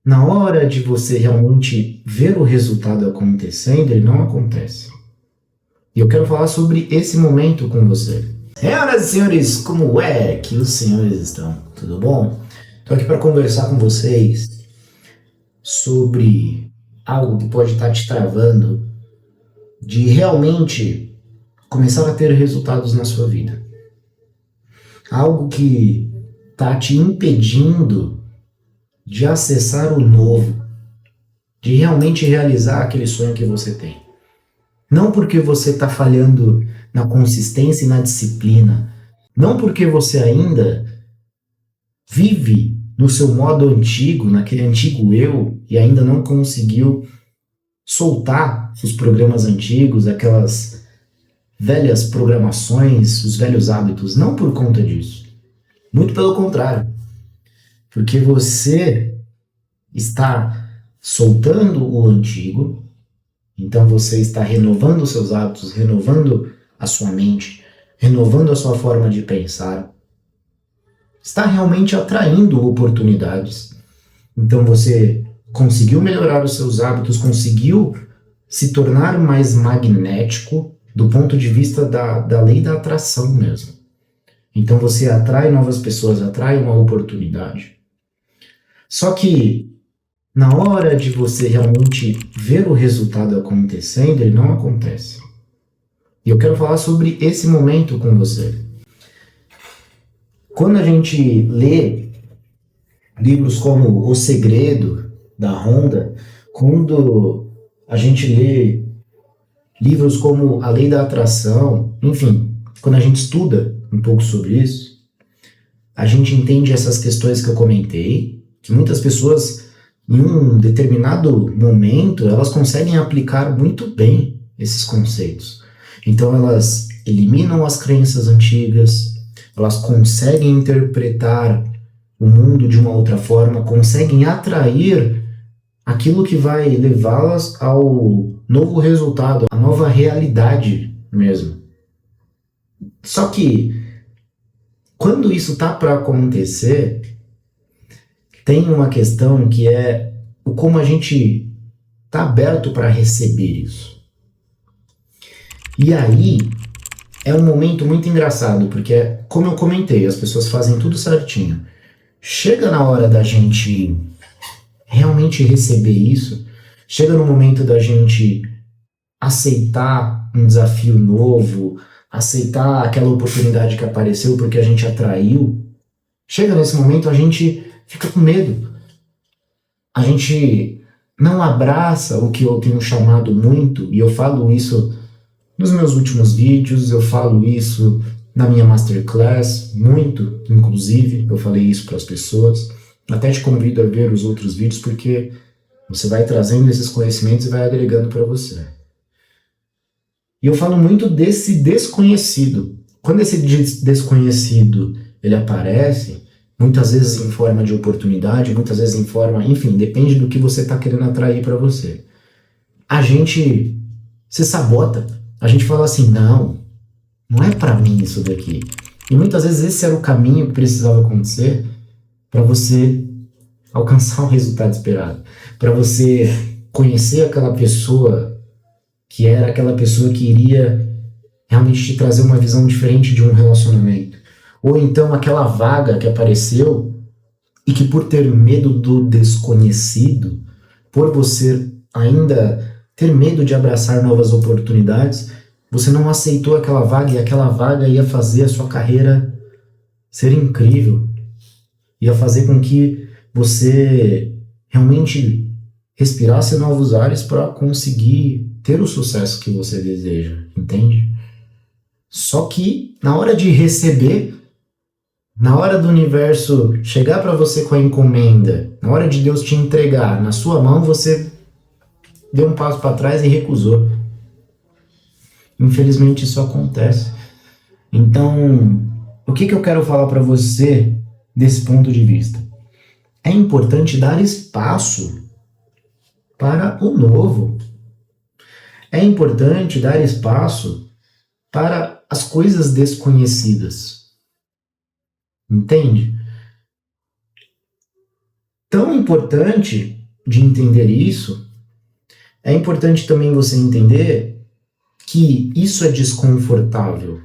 Na hora de você realmente ver o resultado acontecendo, ele não acontece. E eu quero falar sobre esse momento com você. Senhoras e senhores, como é que os senhores estão? Tudo bom? Estou aqui para conversar com vocês sobre algo que pode estar te travando de realmente começar a ter resultados na sua vida. Algo que está te impedindo de acessar o novo, de realmente realizar aquele sonho que você tem. Não porque você está falhando na consistência e na disciplina, não porque você ainda vive no seu modo antigo, naquele antigo eu, e ainda não conseguiu soltar os programas antigos, aquelas velhas programações, os velhos hábitos, não por conta disso. Muito pelo contrário, porque você está soltando o antigo, então você está renovando os seus hábitos, renovando a sua mente, renovando a sua forma de pensar, está realmente atraindo oportunidades. Então você conseguiu melhorar os seus hábitos, conseguiu se tornar mais magnético do ponto de vista da lei da atração mesmo. Então você atrai novas pessoas, atrai uma oportunidade. Só que na hora de você realmente ver o resultado acontecendo, ele não acontece. E eu quero falar sobre esse momento com você. Quando a gente lê livros como O Segredo, da Honda, quando a gente lê livros como A Lei da Atração, enfim, quando a gente estuda um pouco sobre isso, a gente entende essas questões que eu comentei, que muitas pessoas, em um determinado momento, elas conseguem aplicar muito bem esses conceitos. Então elas eliminam as crenças antigas, elas conseguem interpretar o mundo de uma outra forma, conseguem atrair aquilo que vai levá-las ao novo resultado, à nova realidade mesmo. Só que, quando isso está para acontecer, tem uma questão que é o como a gente está aberto para receber isso. E aí, é um momento muito engraçado, porque, como eu comentei, as pessoas fazem tudo certinho. Chega na hora da gente realmente receber isso, chega no momento da gente aceitar um desafio novo, aceitar aquela oportunidade que apareceu porque a gente atraiu, chega nesse momento a gente fica com medo. A gente não abraça o que eu tenho chamado muito, e eu falo isso nos meus últimos vídeos, eu falo isso na minha masterclass, muito, inclusive, eu falei isso para as pessoas. Até te convido a ver os outros vídeos, porque você vai trazendo esses conhecimentos e vai agregando para você. E eu falo muito desse desconhecido. Quando esse desconhecido ele aparece, muitas vezes em forma de oportunidade, muitas vezes em forma, enfim, depende do que você está querendo atrair para você. A gente se sabota. A gente fala assim, não é para mim isso daqui. E muitas vezes esse era o caminho que precisava acontecer para você alcançar o resultado esperado, para você conhecer aquela pessoa que era aquela pessoa que iria realmente te trazer uma visão diferente de um relacionamento. Ou então aquela vaga que apareceu e que, por ter medo do desconhecido, por você ainda ter medo de abraçar novas oportunidades, você não aceitou aquela vaga, e aquela vaga ia fazer a sua carreira ser incrível, ia fazer com que você realmente respirasse novos ares para conseguir ter o sucesso que você deseja, entende? Só que na hora de receber, na hora do universo chegar para você com a encomenda, na hora de Deus te entregar na sua mão, você deu um passo para trás e recusou. Infelizmente isso acontece. Então, o que eu quero falar para você desse ponto de vista? É importante dar espaço para o novo. É importante dar espaço para as coisas desconhecidas. Entende? tão importante de entender isso, é importante também você entender que isso é desconfortável.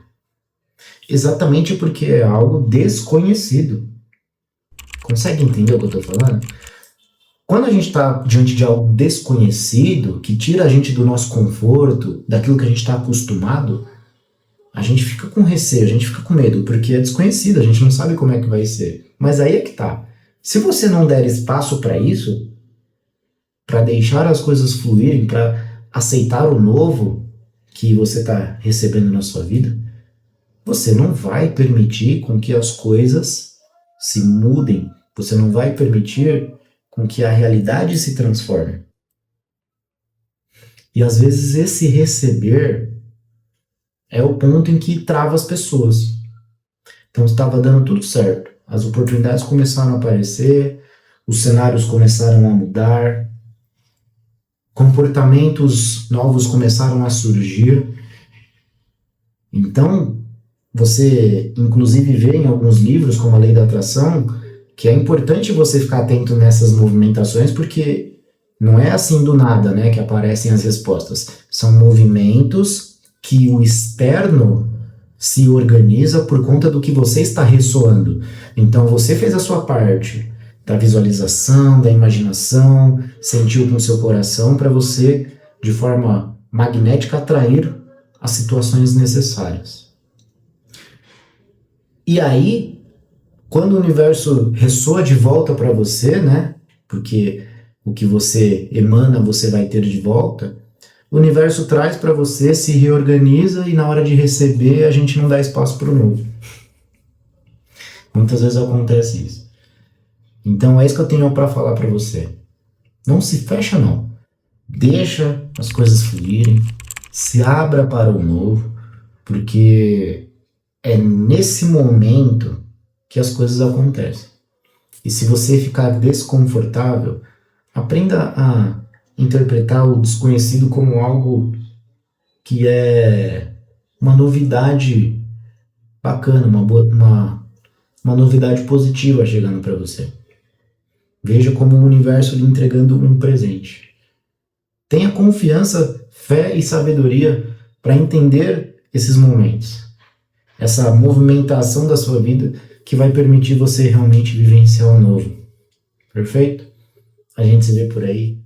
Exatamente porque é algo desconhecido. Consegue entender o que eu estou falando? Quando a gente está diante de algo desconhecido, que tira a gente do nosso conforto, daquilo que a gente está acostumado, a gente fica com receio, a gente fica com medo, porque é desconhecido, a gente não sabe como é que vai ser. Mas aí é que tá. Se você não der espaço para isso, para deixar as coisas fluírem, para aceitar o novo que você está recebendo na sua vida, você não vai permitir com que as coisas se mudem, você não vai permitir com que a realidade se transforme. E às vezes esse receber é o ponto em que trava as pessoas. Então estava dando tudo certo, as oportunidades começaram a aparecer, os cenários começaram a mudar, comportamentos novos começaram a surgir. Então, você inclusive vê em alguns livros, como a Lei da Atração, que é importante você ficar atento nessas movimentações, porque não é assim do nada, né, que aparecem as respostas. São movimentos que o externo se organiza por conta do que você está ressoando. Então, você fez a sua parte da visualização, da imaginação, sentiu com o seu coração para você, de forma magnética, atrair as situações necessárias. E aí, quando o universo ressoa de volta para você, né? Porque o que você emana, você vai ter de volta. O universo traz para você, se reorganiza e na hora de receber a gente não dá espaço para o novo. Muitas vezes acontece isso. Então é isso que eu tenho para falar para você. Não se fecha não. Deixa as coisas fluírem, se abra para o novo, porque é nesse momento que as coisas acontecem. E se você ficar desconfortável, aprenda a interpretar o desconhecido como algo que é uma novidade bacana, uma novidade positiva chegando para você. Veja como o universo lhe entregando um presente. Tenha confiança, fé e sabedoria para entender esses momentos. Essa movimentação da sua vida que vai permitir você realmente vivenciar o novo. Perfeito? A gente se vê por aí.